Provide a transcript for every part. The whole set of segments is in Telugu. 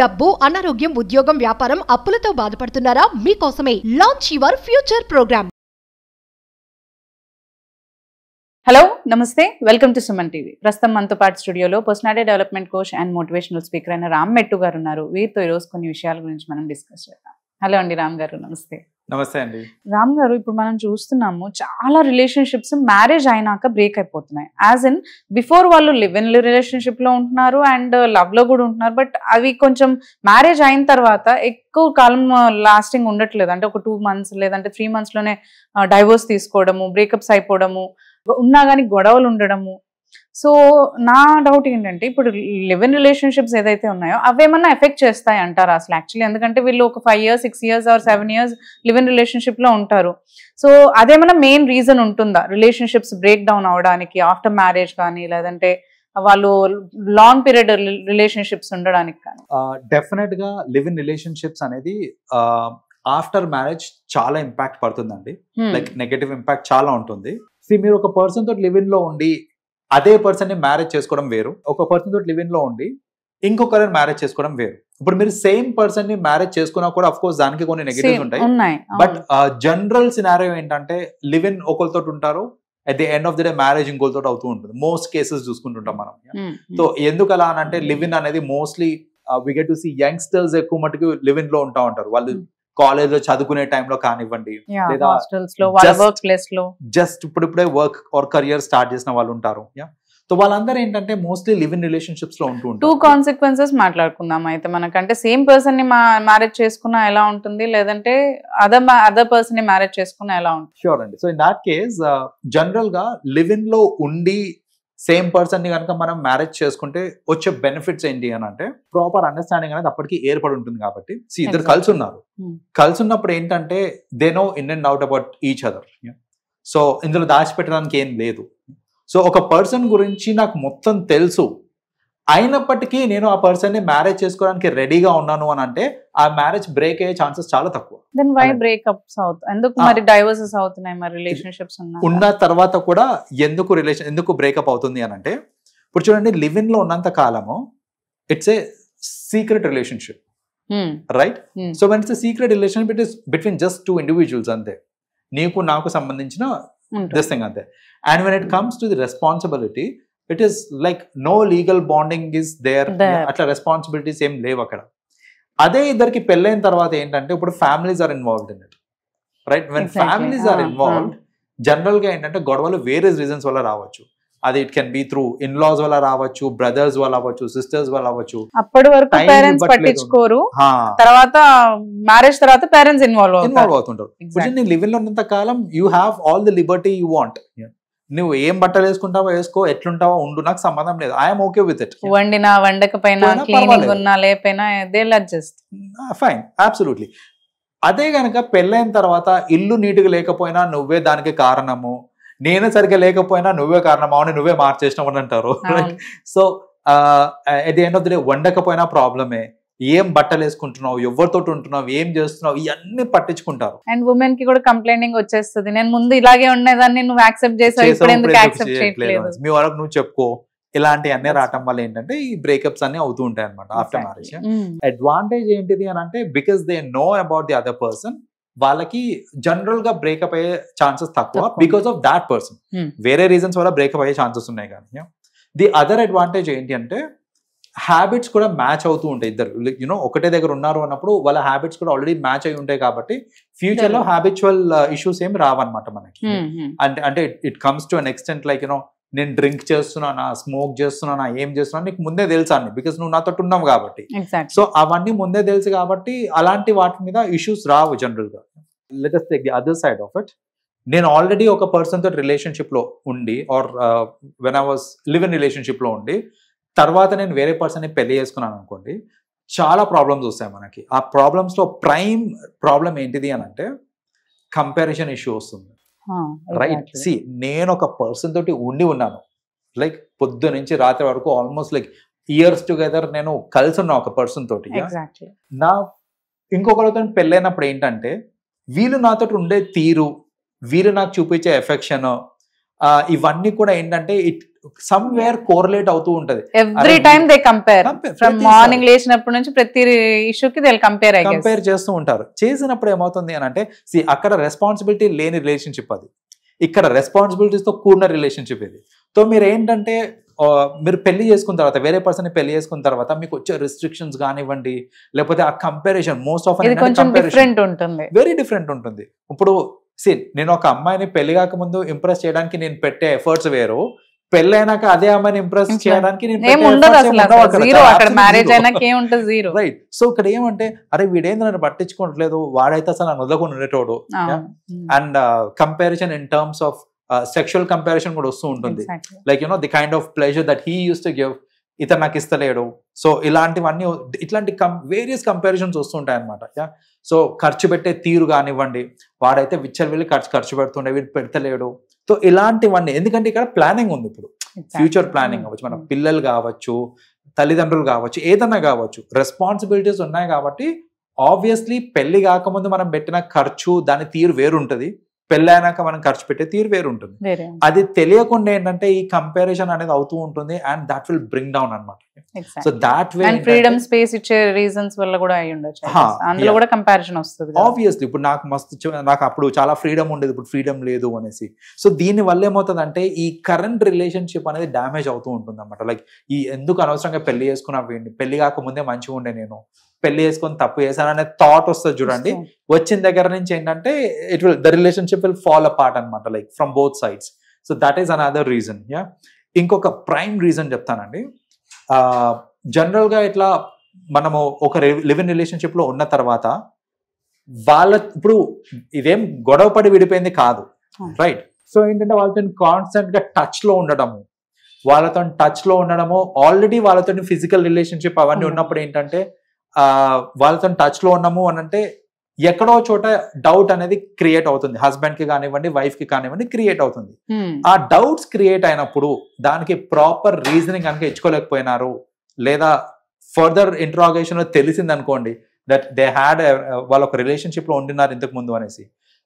డబ్బు, అనారోగ్యం, ఉద్యోగం, వ్యాపారం, అప్పులతో బాధపడుతున్నారా? మీకోసమే launch your future program. Hello నమస్తే, వెల్కమ్ టు సుమన్ టీవీ. ప్రస్తుతం మనతో పాటు స్టూడియోలో personality development coach and motivational speaker అయిన రామ్ మెట్టు గారు ఉన్నారు. వీరితో ఈరోజు కొన్ని విషయాల గురించి మనం డిస్కస్ చేద్దాం. హలో అండి రామ్ గారు, నమస్తే. నమస్తే అండి. రామ్ గారు, ఇప్పుడు మనం చూస్తున్నాము చాలా రిలేషన్షిప్స్ మ్యారేజ్ అయినాక బ్రేక్ అయిపోతున్నాయి. యాజ్ ఇన్ బిఫోర్ వాళ్ళు లివ్ ఇన్ రిలేషన్షిప్ లో ఉంటున్నారు అండ్ లవ్ లో కూడా ఉంటున్నారు. బట్ అవి కొంచెం మ్యారేజ్ అయిన తర్వాత ఎక్కువ కాలం లాస్టింగ్ ఉండట్లేదు. అంటే ఒక 2 months లేదంటే 3 months లోనే డైవోర్స్ తీసుకోవడము, బ్రేకప్స్ అయిపోవడము, ఉన్నా కానీ గొడవలు ఉండడము. సో నా డౌట్ ఏంటంటే, ఇప్పుడు లివ్ ఇన్ రిలేషన్షిప్స్ ఏదైతే ఉన్నాయో అవేమన్నా ఎఫెక్ట్ చేస్తాయి అంటారా అసలు యాక్చువల్లీ? ఎందుకంటే వీళ్ళు ఒక 5 years 6 years or 7 years live in relationship లో ఉంటారు. సో అదేమన్నా మెయిన్ రీజన్ ఉంటుందా రిలేషన్షిప్స్ బ్రేక్ డౌన్ అవడానికి ఆఫ్టర్ మ్యారేజ్ కానీ, లేదంటే వాళ్ళు లాంగ్ పీరియడ్ రిలేషన్షిప్స్ ఉండడానికి కానీ? డెఫినెట్ గా లివ్ ఇన్ రిలేషన్షిప్స్ అనేది ఆఫ్టర్ మ్యారేజ్ చాలా ఇంపాక్ట్ పడుతుందండి. లైక్ నెగటివ్ ఇంపాక్ట్ చాలా ఉంటుంది. మీరు ఒక పర్సన్ తోటి లివ్ ఇన్ లో ఉండి అదే పర్సన్ ని మ్యారేజ్ చేసుకోవడం వేరు, ఒక పర్సన్ తోటి లివ్ ఇన్ లో ఉండి ఇంకొకరిని మ్యారేజ్ చేసుకోవడం వేరు. ఇప్పుడు మీరు సేమ్ పర్సన్ ని మ్యారేజ్ చేసుకున్నా కూడా అఫ్ కోర్స్ దానికి కొన్ని నెగటివ్స్ ఉంటాయి. బట్ జనరల్ సినారియో ఏంటంటే, లివ్ ఇన్ ఒకరితో ఉంటారు, at the end of the day marriage ఇంకోరితో అవుతూ ఉంటుంది. మోస్ట్ కేసెస్ చూసుకుంటుంటాం మనం. సో ఎందుకు అలా అంటే, లివ్ ఇన్ అనేది mostly we get to see youngsters ఎక్కువ మటుకు లివ్ ఇన్ లో ఉంటా ఉంటారు. వాళ్ళు కాలేజ్ లో చదువుకునే టైంలో కానివ్వండి, లేదా జస్ట్ ఇప్పుడిప్పుడే వర్క్ ఆర్ కెరియర్ స్టార్ట్ చేసిన వాళ్ళు ఉంటారు. సో వాళ్ళందరూ ఏంటంటే మోస్ట్లీ లివ్ ఇన్ రిలేషన్షిప్స్ లో ఉంటూ ఉంటారు. 2 consequences మాట్లాడుకుందాం అయితే. మనకంటే సేమ్ పర్సన్ ని మ్యారేజ్ చేసుకున్నా ఎలా ఉంటుంది, లేదంటే అదర్ పర్సన్ ని మ్యారేజ్ చేసుకున్నా ఎలా ఉంటుంది? షూర్ అండి. So in that case general గా లివ్ ఇన్ లో ఉండి సేమ్ పర్సన్ ని కనుక మనం మ్యారేజ్ చేసుకుంటే వచ్చే బెనిఫిట్స్ ఏంటి అని అంటే, ప్రాపర్ అండర్స్టాండింగ్ అనేది అప్పటికి ఏర్పడి ఉంటుంది. కాబట్టి ఇద్దరు కలిసి ఉన్నారు, కలిసి ఉన్నప్పుడు ఏంటంటే they know in and out about each other. So ఇందులో దాచిపెట్టడానికి ఏం లేదు. సో ఒక పర్సన్ గురించి నాకు మొత్తం తెలుసు, అయినప్పటికీ నేను ఆ పర్సన్ ని మ్యారేజ్ చేసుకోవడానికి రెడీగా ఉన్నాను అని అంటే, ఆ మ్యారేజ్ బ్రేక్ అయ్యే ఛాన్సెస్ చాలా తక్కువ. దెన్ వై బ్రేకప్స్ అవుతాయి? ఎందుకు మరి డైవర్సెస్ అవుతున్నాయి మరి రిలేషన్షిప్స్ ఉన్న తర్వాత కూడా? ఎందుకు బ్రేకప్ అవుతుంది అని అంటే, ఇప్పుడు చూడండి, లివ్ ఇన్ లో ఉన్నంత కాలము it's a secret relationship, right? So when it's secret relationship, it is between just 2 individuals అంతే, నీకు నాకు సంబంధించిన దిస్ థింగ్ అంతే. And when it comes to the responsibility, it is like no legal bonding is there. అట్లా రెస్పాన్సిబిలిటీస్ ఏం లేవు అక్కడ. అదే ఇద్దరికి పెళ్ళైన తర్వాత ఏంటంటే, ఇప్పుడు families are involved in it, right? When families are involved, general గా ఏంటంటే గొడవలు వేరే రీజన్స్ వల్ల రావచ్చు. అది it can be through in laws వల్ల రావచ్చు, బ్రదర్స్ వల్ల అవ్వచ్చు, సిస్టర్స్ వల్ల అవ్వచ్చు. అప్పటి వరకు పేరెంట్స్ పట్టించుకోరు, తర్వాత మ్యారేజ్ తర్వాత పేరెంట్స్ ఇన్వాల్వ్ అవుతుంటారు. ఇప్పుడు నేను లివ్ ఇన్ లో ఉన్నంత కాలం you have all the liberty you want. నువ్వు ఏం బట్టలు వేసుకుంటావో వేసుకో, ఎట్లుంటావో ఉండు, నాకు సంబంధం లేదు. I'm okay with it. వండినా వండకపోయినా, క్లీనింగ్ ఉన్నా లేకపోయినా, they will adjust. Fine, absolutely. అదే గనక పెళ్ళైన తర్వాత ఇల్లు నీట్గా లేకపోయినా నువ్వే దానికి కారణము, నేను సరిగ్గా లేకపోయినా నువ్వే కారణం, అవును నువ్వే మార్చేసినావు అని అంటారు. So at the end of the day వండకపోయినా ప్రాబ్లమే, ఏం బట్టలు వేసుకుంటున్నావు, ఎవరితో ఉంటున్నావు, ఏం చేస్తున్నావు, ఇవన్నీ పట్టించుకుంటారు. అండ్ ఉమెన్ కి కూడా కంప్లైంటింగ్ వచ్చేస్తుంది, నేను ముందు ఇలాగే ఉండేదాన్ని, నువ్వు యాక్సెప్ట్ చేసావు, ఇప్పుడు ఎందుకు యాక్సెప్ట్ చేయట్లేదు, మీ వరకు నువ్వు చెప్పుకో. ఇలాంటి అన్ని రావటం వల్ల ఏంటంటే ఈ బ్రేకప్స్ అన్ని అవుతూ ఉంటాయి అనమాట ఆఫ్టర్ మ్యారేజ్. అడ్వాంటేజ్ ఏంటిది అని అంటే, because they know about the other person, వాళ్ళకి జనరల్ గా బ్రేకప్ అయ్యే ఛాన్సెస్ తక్కువ బికాస్ ఆఫ్ దాట్ పర్సన్. వేరే రీజన్స్ వల్ల బ్రేకప్ అయ్యే ఛాన్సెస్ ఉన్నాయి. కానీ ది అదర్ అడ్వాంటేజ్ ఏంటి అంటే, హ్యాబిట్స్ కూడా మ్యాచ్ అవుతూ ఉంటాయి. ఇద్దరు యూనో ఒకటే దగ్గర ఉన్నారు అన్నప్పుడు వాళ్ళ హ్యాబిట్స్ కూడా ఆల్రెడీ మ్యాచ్ అయి ఉంటాయి. కాబట్టి ఫ్యూచర్ లో హ్యాబిచువల్ ఇష్యూస్ ఏం రావన్నమాట మనకి. అంటే it comes to an extent like you know, నేను డ్రింక్ చేస్తున్నానా, స్మోక్ చేస్తున్నానా, ఏం చేస్తున్నా నీకు ముందే తెలుసా అని, బికాస్ నువ్వు నాతో ఉన్నావు కాబట్టి. సో అవన్నీ ముందే తెలుసు కాబట్టి అలాంటి వాటి మీద ఇష్యూస్ రావు జనరల్ గా. Let us take the other side of it. నేను ఆల్రెడీ ఒక పర్సన్ తోటి రిలేషన్షిప్ లో ఉండి, or when I was live in relationship లో ఉండి, తర్వాత నేను వేరే పర్సన్ ని పెళ్లి చేసుకున్నాను అనుకోండి, చాలా ప్రాబ్లమ్స్ వస్తాయి మనకి. ఆ ప్రాబ్లమ్స్ లో ప్రైమ్ ప్రాబ్లం ఏంటిది అని అంటే, కంపారిజన్ ఇష్యూ వస్తుంది, రైట్? సి, నేను ఒక పర్సన్ తోటి ఉన్నాను, లైక్ పొద్దు నుంచి రాత్రి వరకు ఆల్మోస్ట్ లైక్ ఇయర్స్ టుగెదర్ నేను కలిసి ఉన్నా ఒక పర్సన్ తోటి. నా ఇంకొకరితో పెళ్ళైనప్పుడు ఏంటంటే, వీళ్ళు నాతో ఉండే తీరు, వీళ్ళు నాకు చూపించే ఎఫెక్షన్, ఇవన్నీ కూడా ఏంటంటే సమ్వేర్ కోరిలేట్ అవుతూ ఉంటది. Every time they compare from morning లేచినప్పటి నుంచి ప్రతి ఇష్యూకి దే కంపేర్ చేస్తూ ఉంటారు. చేసినప్పుడు ఏమవుతుంది అని అంటే అక్కడ రెస్పాన్సిబిలిటీ లేని రిలేషన్షిప్ అది, ఇక్కడ రెస్పాన్సిబిలిటీస్ తో కూడిన రిలేషన్షిప్ ఇది. సో మీరు ఏంటంటే మీరు పెళ్లి చేసుకున్న తర్వాత, వేరే పర్సన్ పెళ్లి చేసుకున్న తర్వాత మీకు వచ్చే రిస్ట్రిక్షన్స్ కానివ్వండి, లేకపోతే ఆ comparison most of very different ఉంటుంది. ఇప్పుడు నేను ఒక అమ్మాయిని పెళ్లి కాకముందు ఇంప్రెస్ చేయడానికి నేను పెట్టే ఎఫర్ట్స్ వేరు, పెళ్లి అయినాక అదే అమ్మాయిని ఇంప్రెస్ చేయడానికి రైట్. సో ఇక్కడ ఏమంటే అరే వీడేంది నన్ను పట్టించుకోవట్లేదు, వాడైతే అసలు నన్ను వదలకుండా ఉండేటోడు. And comparison in terms of sexual comparison కూడా వస్తూ ఉంటుంది. Like the kind of pleasure that he use to give, ఇతను నాకు ఇస్తలేడు. సో ఇలాంటివన్నీ ఇట్లాంటి వేరియస్ కంపారిజన్స్ వస్తుంటాయి అనమాట. సో ఖర్చు పెట్టే తీరు కానివ్వండి, వాడైతే విచ్చలవిల్లి ఖర్చు పెడుతుండే, వీడు పెడతలేడు. సో ఇలాంటివన్నీ, ఎందుకంటే ఇక్కడ ప్లానింగ్ ఉంది, ఇప్పుడు ఫ్యూచర్ ప్లానింగ్ అవ్వచ్చు, మన పిల్లలు కావచ్చు, తల్లిదండ్రులు కావచ్చు, ఏదన్నా కావచ్చు, రెస్పాన్సిబిలిటీస్ ఉన్నాయి. కాబట్టి ఆబ్వియస్లీ పెళ్లి కాకముందు మనం పెట్టిన ఖర్చు దాని తీరు వేరుంటది, పెళ్ళి అయినాక మనం ఖర్చు పెట్టే తీరు వేరుంటుంది. అది తెలియకుండా ఏంటంటే ఈ కంపారిజన్ అనేది అవుతూ ఉంటుంది, and that will bring down అనమాట. So that way freedom space ఇచ్చే రీజన్స్ వల్ల కూడా అయి ఉండొచ్చు, అందులో కూడా కంపారిజన్ వస్తుంది. ఆబ్వియస్లీ ఇప్పుడు నాకు అప్పుడు చాలా ఫ్రీడమ్ ఉండేది, ఇప్పుడు ఫ్రీడమ్ లేదు అనేసి. సో దీని వల్ల ఏమవుతుంది అంటే ఈ కరెంట్ రిలేషన్షిప్ అనేది డ్యామేజ్ అవుతూ ఉంటుంది అనమాట. లైక్ ఈ ఎందుకు అనవసరంగా పెళ్లి చేసుకున్నా, పెళ్లి కాకముందే మంచిగా ఉండే, నేను పెళ్లి చేసుకొని తప్పు చేశాననే థాట్ వస్తుంది చూడండి. వచ్చిన దగ్గర నుంచి ఏంటంటే the relationship will fall apart అనమాట, like from both sides. So that is another reason. ఇంకొక ప్రైమ్ రీజన్ చెప్తానండి. జనరల్ గా ఇట్లా మనము ఒక లివ్ ఇన్ రిలేషన్షిప్ లో ఉన్న తర్వాత ఇప్పుడు ఇదేం గొడవ పడి విడిపోయింది కాదు, రైట్? సో ఏంటంటే వాళ్ళతో కాన్స్టెంట్ గా టచ్ లో ఉండడము, ఆల్రెడీ వాళ్ళతో ఫిజికల్ రిలేషన్షిప్ అవన్నీ ఉన్నప్పుడు ఏంటంటే వాళ్ళతో టచ్ లో ఉన్నాము అని అంటే ఎక్కడో చోట డౌట్ అనేది క్రియేట్ అవుతుంది, హస్బెండ్ కి కానివ్వండి, వైఫ్ కి కానివ్వండి, క్రియేట్ అవుతుంది. ఆ డౌట్స్ క్రియేట్ అయినప్పుడు దానికి ప్రాపర్ రీజనింగ్ కనుక ఇచ్చుకోలేకపోయినారు, లేదా ఫర్దర్ ఇంట్రాగేషన్ లో తెలిసింది అనుకోండి దట్ దే హ్యాడ్ వాళ్ళ ఒక రిలేషన్షిప్ లో ఉండినారు ఇంతకు ముందు అనేసి,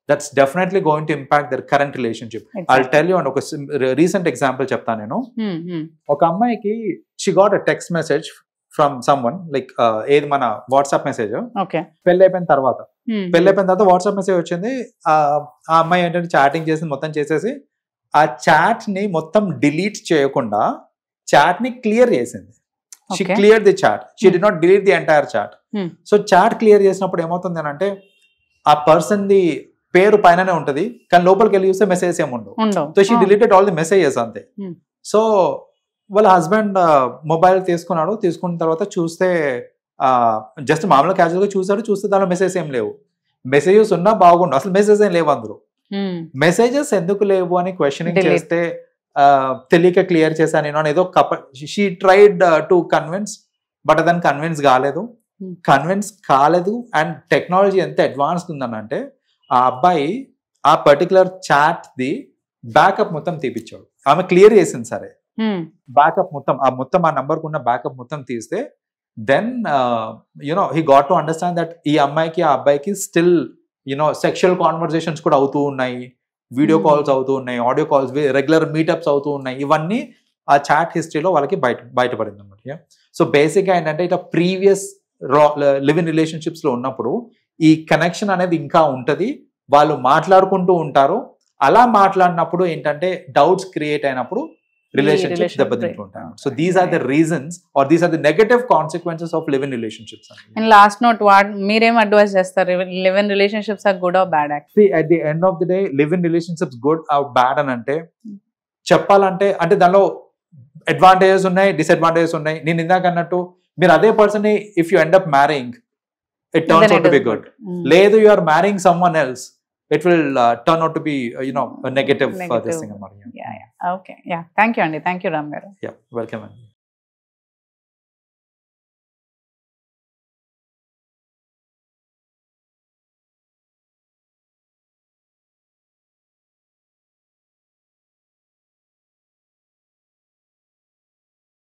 that's definitely going to impact their current relationship. I'll tell you and ఒక రీసెంట్ ఎగ్జాంపుల్ చెప్తాను నేను. ఒక అమ్మాయికి she got a text message from someone, like ఏది మన వాట్సాప్ మెసేజ్. పెళ్లి అయిపోయిన తర్వాత వాట్సాప్ మెసేజ్ వచ్చింది. ఆ అమ్మాయి ఏంటంటే చాటింగ్ చేసి మొత్తం చేసేసి ఆ చాట్ ని మొత్తం డిలీట్ చేయకుండా చాట్ ని క్లియర్ చేసింది. She clear the chat, she did not delete the entire chat. So chat clear చేసినప్పుడు ఏమవుతుంది అని అంటే ఆ పర్సన్ ది పేరు పైననే ఉంటది, కానీ లోపలికి వెళ్ళి చూస్తే మెసేజెస్ ఏమి ఉండవు. So she deleted all the messages అంతే. సో వాళ్ళ హస్బెండ్ మొబైల్ తీసుకున్న తర్వాత చూస్తే జస్ట్ మామూలుగా క్యాజువల్ గా చూస్తే దానిలో మెసేజెస్ ఏం లేవు. మెసేజెస్ ఉన్నా బాగుండు, అసలు మెసేజ్ ఏం లేవు అందులో. మెసేజెస్ ఎందుకు లేవు అని క్వశ్చనింగ్ చేస్తే తెలియక క్లియర్ చేశాను నేను అని ఏదో she tried to convince, but అదని కన్విన్స్ కాలేదు. అండ్ టెక్నాలజీ ఎంత అడ్వాన్స్డ్ ఉందనంటే ఆ అబ్బాయి ఆ పర్టికులర్ చాట్ ది బ్యాకప్ మొత్తం తీపిచ్చాడు. ఆమె క్లియర్ చేసింది సరే, బ్యాకప్ మొత్తం ఆ నంబర్ కున్న బ్యాకప్ మొత్తం తీస్తే then he got to understand that ఈ అమ్మాయికి ఆ అబ్బాయికి స్టిల్ సెక్షువల్ కాన్వర్సేషన్స్ కూడా అవుతూ ఉన్నాయి, వీడియో కాల్స్ అవుతూ ఉన్నాయి, ఆడియో కాల్స్, రెగ్యులర్ మీటప్స్ అవుతూ ఉన్నాయి. ఇవన్నీ ఆ చాట్ హిస్టరీలో వాళ్ళకి బయటపడింది అనమాట. సో బేసిక్గా ఏంటంటే ఇట్లా ప్రీవియస్ లివ్ ఇన్ రిలేషన్షిప్స్ లో ఉన్నప్పుడు ఈ కనెక్షన్ అనేది ఇంకా ఉంటది, వాళ్ళు మాట్లాడుకుంటూ ఉంటారు. అలా మాట్లాడినప్పుడు ఏంటంటే డౌట్స్ క్రియేట్ అయినప్పుడు relationships దెబ్బతింటూ ఉంటాయి. So these are the reasons or these are the negative consequences of live-in relationships. And last note, what మీరేం అడ్వైస్ చేస్తారు? live-in relationships are good or bad? See, at the end of the day, live-in relationships good or bad అని అంటే చెప్పాలంటే అంటే దానిలో అడ్వాంటేజెస్ ఉన్నాయి, డిసడ్వాంటేజెస్ ఉన్నాయి. నేను ఇందాక అన్నట్టు మీరు అదే పర్సన్ ని if you end up marrying it turns out to be good. లేదు you are marrying someone else, it will turn out to be a negative this thing. Yeah. Okay. Yeah. Thank you, Andy. Thank you, Ram garu. Yeah. Welcome.